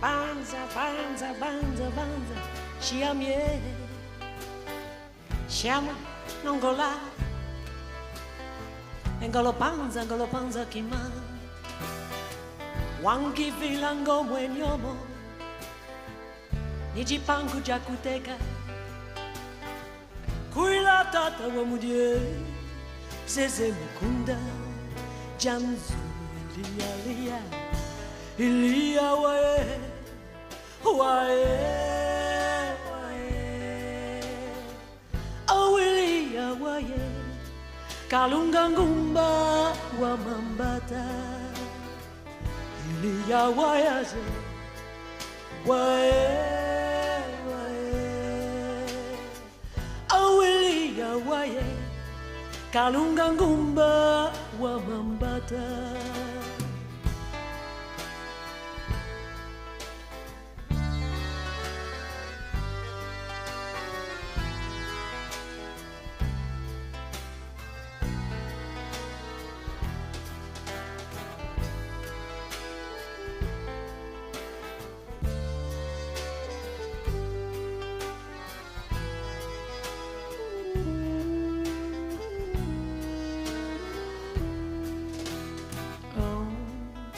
Banza, banza, banza, banza, Chiamie, Chiama, Nongola, Ngolo panza kima, Wangi vilango mwenyomo, Nijipangu jakuteka, Kuila tata wamudie, Zeze mukunda, Jamzu lia lia, Ilia wae, wae, wae, oh Ilia wae, Kalunga ngumba wa mambata, Ilia wae, wae, wae, oh Ilia wae, Kalunga ngumba wa mambata.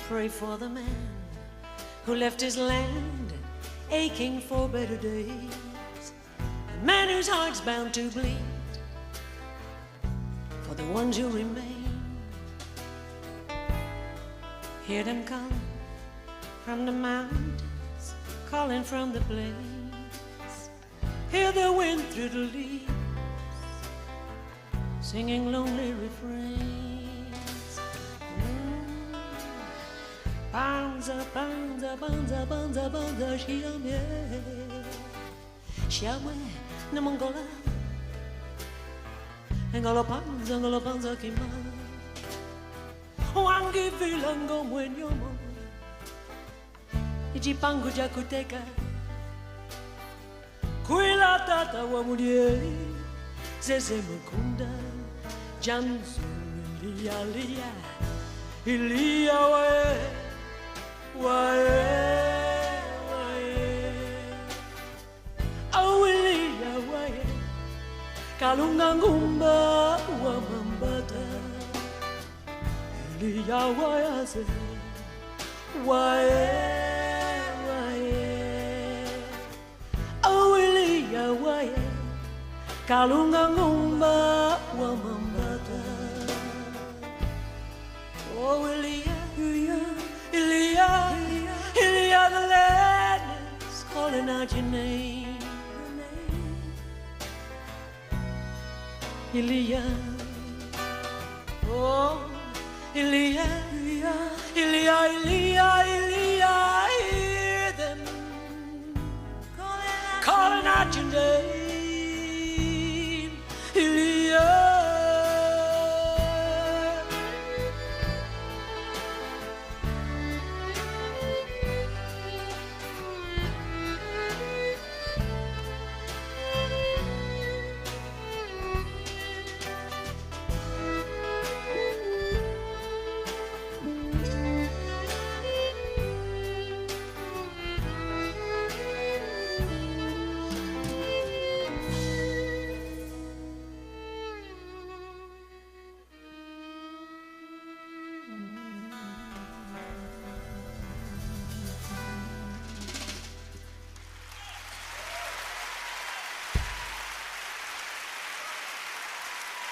Pray for the man who left his land aching for better days, the man whose heart's bound to bleed for the ones who remain. Hear them come from the mountains, calling from the plains. Hear the wind through the leaves, singing lonely refrains. Banza, banza, banza, banza, banza, Chiamie, Chiamwe, Namongola, Ngolo panza kima, Wangi vilango mwenyomo, Ijipangu jakuteka, Kuila tata wamudie, Zeze mukunda, Jamzu lia lia, Ilia wae, wae, wae, oh Ilia wae, Kalunga ngumba wa mambata, Ilia wae, wae, wae, oh Ilia wae, Kalunga ngumba wa mambata, oh Ilia, Ilia, Ilia, the land is calling out your name. Ilia, oh Ilia, Ilia, Ilia, Ilia, Ilia.